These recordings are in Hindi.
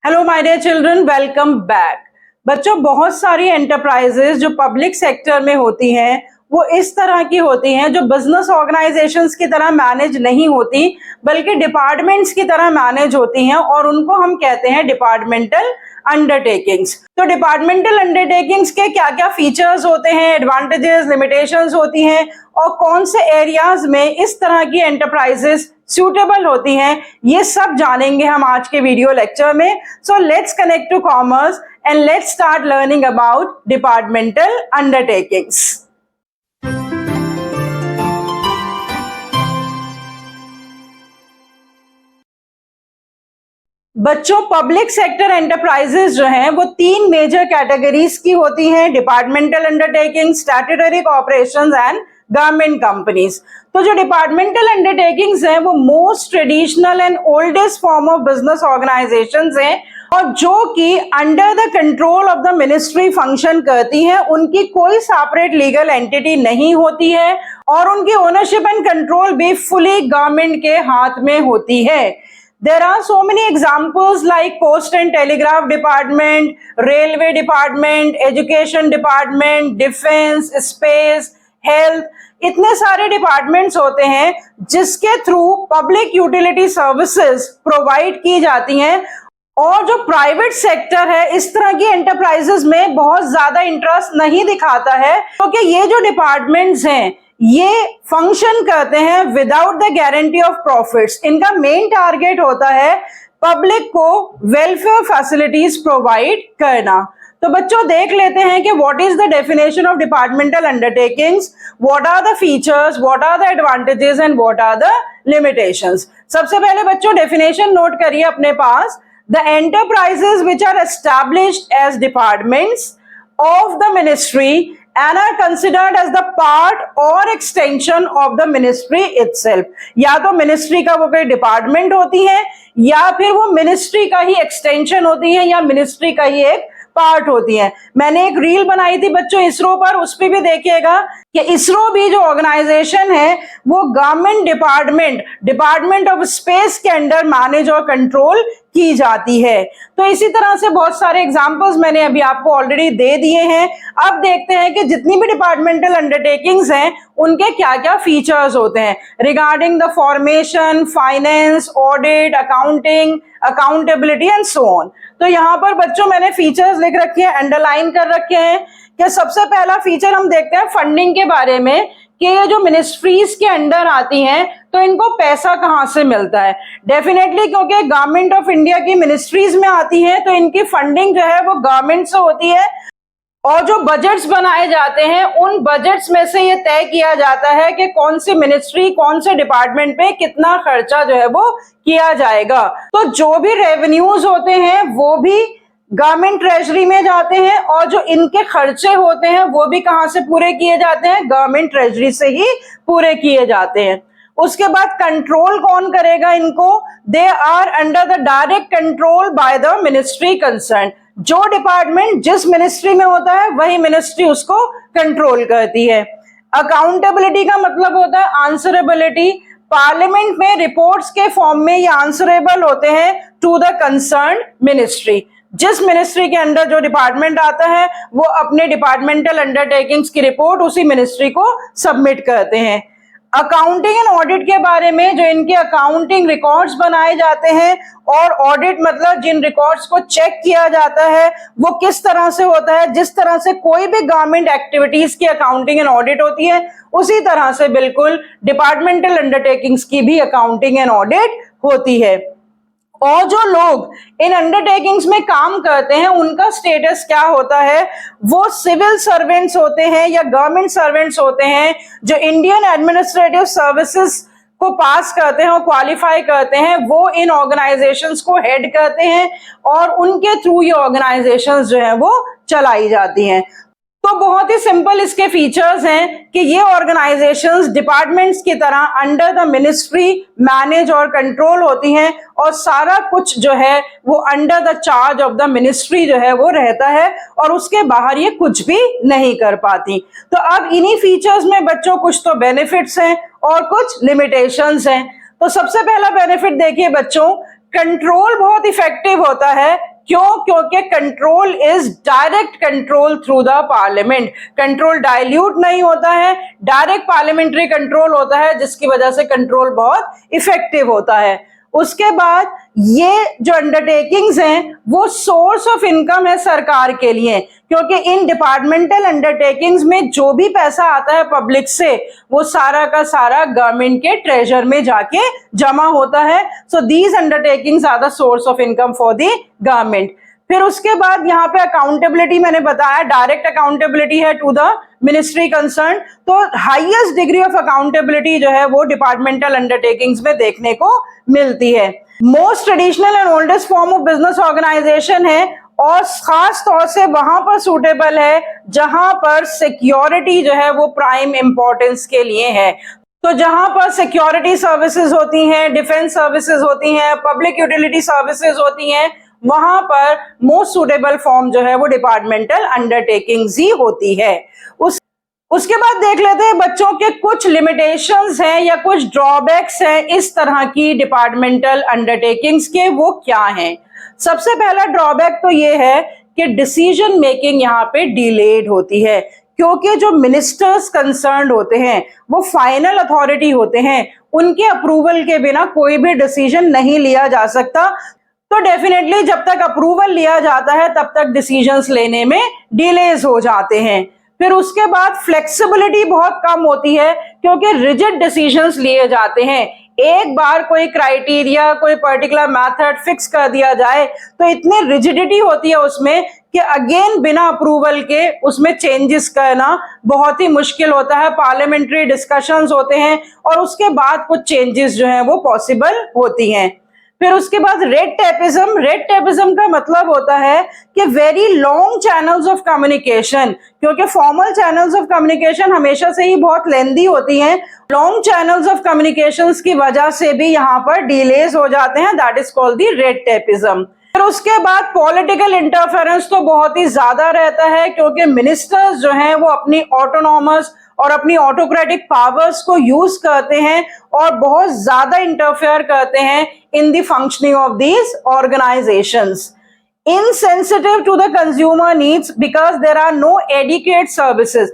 Hello my dear children, welcome back. बच्चों, बहुत सारी एंटरप्राइजेस जो पब्लिक सेक्टर में होती हैं वो इस तरह की होती हैं जो बिजनेस ऑर्गेनाइजेशंस की तरह मैनेज नहीं होती बल्कि डिपार्टमेंट्स की तरह मैनेज होती हैं और उनको हम कहते हैं डिपार्टमेंटल अंडरटेकिंग्स। तो डिपार्टमेंटल अंडरटेकिंग्स के क्या क्या फीचर्स होते हैं, एडवांटेजेस, लिमिटेशंस होती हैं और कौन से एरियाज में इस तरह की एंटरप्राइजेस सूटेबल होती हैं, ये सब जानेंगे हम आज के वीडियो लेक्चर में। So let's connect to commerce and let's start learning about departmental undertakings. बच्चों, पब्लिक सेक्टर एंटरप्राइजेस जो हैं वो तीन मेजर कैटेगरीज की होती हैं: departmental undertaking, statutory corporations and government companies. तो जो डिपार्टमेंटल अंडरटेकिंग्स हैं वो most traditional and oldest form of business organisations हैं और जो कि under the control of the ministry function करती हैं। उनकी कोई सेपरेट लीगल एंटिटी नहीं होती है और उनकी ओनरशिप एंड कंट्रोल भी फुली गवर्नमेंट के हाथ में होती है। There are so many examples like Post and Telegraph Department, Railway Department, Education Department, Defense, Space, Health। इतने सारे डिपार्टमेंट्स होते हैं जिसके through public utility services provide की जाती हैं और जो प्राइवेट सेक्टर है इस तरह की एंटरप्राइजेस में बहुत ज्यादा इंटरेस्ट नहीं दिखाता है क्योंकि ये जो डिपार्टमेंट्स हैं ये फंक्शन करते हैं without the guarantee of profits. इनका मेन टारगेट होता है पब्लिक को वेलफेयर फैसिलिटीज प्रोवाइड करना। तो बच्चों, देख लेते हैं कि what is the definition of departmental undertakings, what are the features, what are the advantages and what are the limitations. सबसे पहले बच्चों डेफिनेशन नोट करिए अपने पास। The enterprises which are established as departments of the ministry and are considered as the part or extension of the ministry itself। या तो मिनिस्ट्री का वो कोई डिपार्टमेंट होती है या फिर वो मिनिस्ट्री का ही एक्सटेंशन होती है या मिनिस्ट्री का ही एक पार्ट होती है। मैंने एक रील बनाई थी बच्चों इसरो पर, उस पर भी देखिएगा कि इसरो भी जो ऑर्गेनाइजेशन है वो गवर्नमेंट डिपार्टमेंट ऑफ स्पेस के अंडर मैनेज और कंट्रोल की जाती है। तो इसी तरह से बहुत सारे एग्जांपल्स मैंने अभी आपको ऑलरेडी दे दिए हैं। अब देखते हैं कि जितनी भी डिपार्टमेंटल अंडरटेकिंग्स हैं उनके क्या क्या फीचर्स होते हैं regarding the formation, finance, audit, accounting, accountability and so on. तो यहाँ पर बच्चों मैंने फीचर्स लिख रखे हैं, अंडरलाइन कर रखे हैं कि सबसे पहला फीचर हम देखते हैं फंडिंग के बारे में कि ये जो मिनिस्ट्रीज के अंडर आती हैं तो इनको पैसा कहां से मिलता है। डेफिनेटली क्योंकि गवर्नमेंट ऑफ इंडिया की मिनिस्ट्रीज में आती हैं तो इनकी फंडिंग जो है वो गवर्नमेंट से होती है और जो बजट्स बनाए जाते हैं उन बजट्स में से ये तय किया जाता है कि कौन सी मिनिस्ट्री, कौन से डिपार्टमेंट पे कितना खर्चा जो है वो किया जाएगा। तो जो भी रेवेन्यूज होते हैं वो भी गवर्नमेंट ट्रेजरी में जाते हैं और जो इनके खर्चे होते हैं वो भी कहां से पूरे किए जाते हैं, गवर्नमेंट ट्रेजरी से ही पूरे किए जाते हैं। उसके बाद कंट्रोल कौन करेगा इनको, they are under the direct control by the ministry concern. जो डिपार्टमेंट जिस मिनिस्ट्री में होता है वही मिनिस्ट्री उसको कंट्रोल करती है। अकाउंटेबिलिटी का मतलब होता है आंसरेबिलिटी। पार्लियामेंट में रिपोर्ट्स के फॉर्म में ये आंसरेबल होते हैं टू द कंसर्न मिनिस्ट्री। जिस मिनिस्ट्री के अंडर जो डिपार्टमेंट आता है वो अपने डिपार्टमेंटल अंडरटेकिंग्स की रिपोर्ट उसी मिनिस्ट्री को सबमिट करते हैं। अकाउंटिंग एंड ऑडिट के बारे में जो इनके अकाउंटिंग रिकॉर्ड्स बनाए जाते हैं और ऑडिट मतलब जिन रिकॉर्ड्स को चेक किया जाता है वो किस तरह से होता है, जिस तरह से कोई भी गवर्नमेंट एक्टिविटीज की अकाउंटिंग एंड ऑडिट होती है उसी तरह से बिल्कुल डिपार्टमेंटल अंडरटेकिंग्स की भी अकाउंटिंग एंड ऑडिट होती है। और जो लोग इन अंडरटेकिंग्स में काम करते हैं उनका स्टेटस क्या होता है, वो सिविल सर्वेंट्स होते हैं या गवर्नमेंट सर्वेंट्स होते हैं जो इंडियन एडमिनिस्ट्रेटिव सर्विसेज को पास करते हैं और क्वालिफाई करते हैं। वो इन ऑर्गेनाइजेशंस को हेड करते हैं और उनके थ्रू ये ऑर्गेनाइजेशंस जो है वो चलाई जाती हैं। तो बहुत ही सिंपल इसके फीचर्स हैं कि ये ऑर्गेनाइजेशंस डिपार्टमेंट्स की तरह अंडर द मिनिस्ट्री मैनेज और कंट्रोल होती हैं और सारा कुछ जो है वो under the charge of the ministry जो है वो रहता है और उसके बाहर ये कुछ भी नहीं कर पाती। तो अब इन्हीं फीचर्स में बच्चों कुछ तो बेनिफिट्स हैं और कुछ लिमिटेशंस हैं। तो सबसे पहला बेनिफिट देखिए बच्चों, कंट्रोल बहुत इफेक्टिव होता है क्यों? क्योंकि control is direct control through the parliament. Control dilute नहीं होता है, डायरेक्ट पार्लियामेंट्री कंट्रोल होता है, जिसकी वजह से कंट्रोल बहुत इफेक्टिव होता है। उसके बाद ये जो अंडरटेकिंग्स हैं वो सोर्स ऑफ इनकम है सरकार के लिए, क्योंकि इन डिपार्टमेंटल अंडरटेकिंग्स में जो भी पैसा आता है पब्लिक से वो सारा का सारा गवर्नमेंट के ट्रेजर में जाके जमा होता है। So these undertakings are the source of income for the government. फिर उसके बाद यहाँ पे अकाउंटेबिलिटी मैंने बताया, डायरेक्ट अकाउंटेबिलिटी है टू द मिनिस्ट्री कंसर्न। तो हाईएस्ट डिग्री ऑफ अकाउंटेबिलिटी जो है वो डिपार्टमेंटल अंडरटेकिंग्स में देखने को मिलती है। Most traditional and oldest form of business organisation है और खास तौर से वहां पर सूटेबल है जहां पर सिक्योरिटी जो है वो प्राइम इंपॉर्टेंस के लिए है। तो जहां पर सिक्योरिटी सर्विसेज होती हैं, डिफेंस सर्विसेज होती हैं, पब्लिक यूटिलिटी सर्विसेज होती हैं, वहां पर मोस्ट सूटेबल फॉर्म जो है वो डिपार्टमेंटल अंडरटेकिंग्स ही होती है। उसके बाद देख लेते हैं बच्चों के कुछ लिमिटेशंस हैं या कुछ ड्रॉबैक्स हैं इस तरह की डिपार्टमेंटल अंडरटेकिंग्स के, वो क्या हैं। सबसे पहला ड्रॉबैक तो ये है कि डिसीजन मेकिंग यहाँ पे डिलेड होती है, क्योंकि जो मिनिस्टर्स कंसर्न्ड होते हैं वो फाइनल अथॉरिटी होते हैं, उनके अप्रूवल के बिना कोई भी डिसीजन नहीं लिया जा सकता। तो डेफिनेटली जब तक अप्रूवल लिया जाता है तब तक डिसीजंस लेने में डिलेज हो जाते हैं। फिर उसके बाद फ्लेक्सिबिलिटी बहुत कम होती है, क्योंकि रिजिड डिसीजंस लिए जाते हैं। एक बार कोई क्राइटेरिया, कोई पर्टिकुलर मेथड फिक्स कर दिया जाए तो इतनी रिजिडिटी होती है उसमें कि अगेन बिना अप्रूवल के उसमें चेंजेस करना बहुत ही मुश्किल होता है। पार्लियामेंट्री डिस्कशंस होते हैं और उसके बाद कुछ चेंजेस जो हैं वो पॉसिबल होती हैं। फिर उसके बाद रेड टेपिज्म। रेड टेपिज्म का मतलब होता है कि very long channels of communication, क्योंकि फॉर्मल चैनल्स ऑफ कम्युनिकेशन हमेशा से ही बहुत लेंदी होती हैं, लॉन्ग चैनल्स ऑफ कम्युनिकेशंस की वजह से भी यहाँ पर डिलेज हो जाते हैं, that is called the red tapism. फिर उसके बाद पॉलिटिकल इंटरफेरेंस तो बहुत ही ज्यादा रहता है, क्योंकि मिनिस्टर्स जो हैं वो अपनी ऑटोनॉमस और अपनी ऑटोक्रेटिक पावर्स को यूज करते हैं और बहुत ज्यादा इंटरफेयर करते हैं in the functioning of these organisations. Insensitive to the consumer needs because there are no adequate services.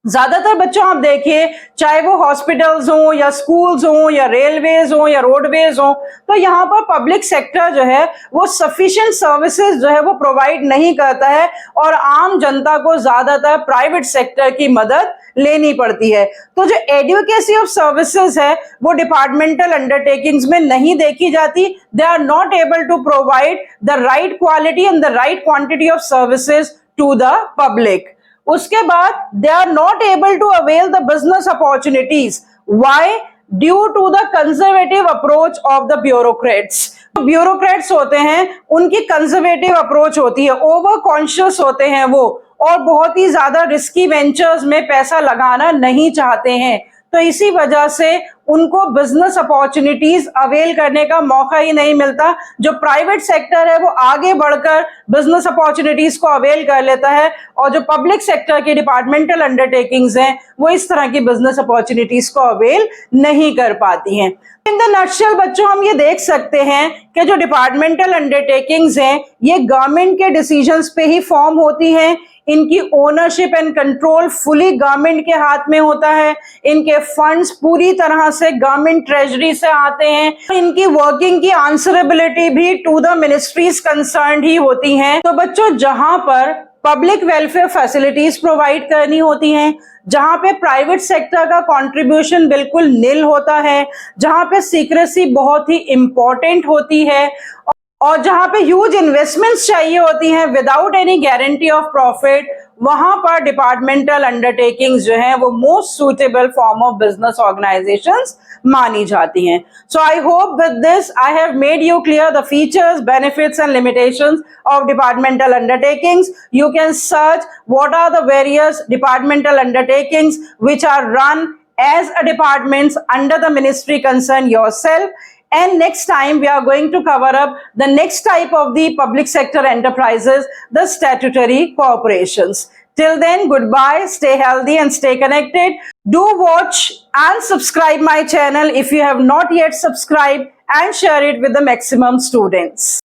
ज्यादातर बच्चों आप देखिए, चाहे वो हॉस्पिटल्स हो या स्कूल्स हो या रेलवेज हो या रोडवेज हो, तो यहाँ पर पब्लिक सेक्टर जो है वो सफिशिएंट सर्विसेज जो है वो प्रोवाइड नहीं करता है और आम जनता को ज्यादातर प्राइवेट सेक्टर की मदद लेनी पड़ती है। तो जो एडवोकेसी ऑफ सर्विसेज है वो डिपार्टमेंटल अंडरटेकिंग्स में नहीं देखी जाती। They are not able to provide the right quality and the right quantity of services to the public. उसके बाद they are not able to avail the business opportunities. Why? Due to the conservative approach of the bureaucrats. Bureaucrats होते हैं, उनकी कंजर्वेटिव अप्रोच होती है, ओवर कॉन्शियस होते हैं वो, और बहुत ही ज्यादा रिस्की वेंचर्स में पैसा लगाना नहीं चाहते हैं। तो इसी वजह से उनको बिजनेस अपॉर्चुनिटीज अवेल करने का मौका ही नहीं मिलता। जो प्राइवेट सेक्टर है वो आगे बढ़कर बिजनेस अपॉर्चुनिटीज को अवेल कर लेता है और जो पब्लिक सेक्टर की डिपार्टमेंटल अंडरटेकिंग्स हैं वो इस तरह की बिजनेस अपॉर्चुनिटीज को अवेल नहीं कर पाती हैं। इन द नटशेल बच्चों हम ये देख सकते हैं कि जो डिपार्टमेंटल अंडरटेकिंग्स हैं ये गवर्नमेंट के डिसीजंस पे ही फॉर्म होती हैं। इनकी ownership and control fully government के हाथ में होता है। इनके फंड्स पूरी तरह से गवर्नमेंट ट्रेजरी से आते हैं। इनकी वर्किंग की आंसरेबिलिटी भी टू द मिनिस्ट्रीज कंसर्न्ड ही होती हैं। तो बच्चों, जहां पर पब्लिक वेलफेयर फैसिलिटीज प्रोवाइड करनी होती हैं, जहां पे प्राइवेट सेक्टर का कंट्रीब्यूशन बिल्कुल निल होता है, जहां पे सीक्रेसी बहुत ही इंपॉर्टेंट होती है और जहां पे ह्यूज इन्वेस्टमेंट्स चाहिए होती हैं without any guarantee of profit, वहां पर डिपार्टमेंटल अंडरटेकिंग्स जो हैं वो most suitable form of business organisations मानी जाती हैं। So I hope with this I have made you clear the features, benefits and limitations of departmental undertakings. You can search what are the various departmental undertakings which are run as a departments under the ministry concerned yourself. And next time we are going to cover up the next type of the public sector enterprises, the statutory corporations. Till then, goodbye, stay healthy and stay connected. Do watch and subscribe my channel if you have not yet subscribed, and share it with the maximum students.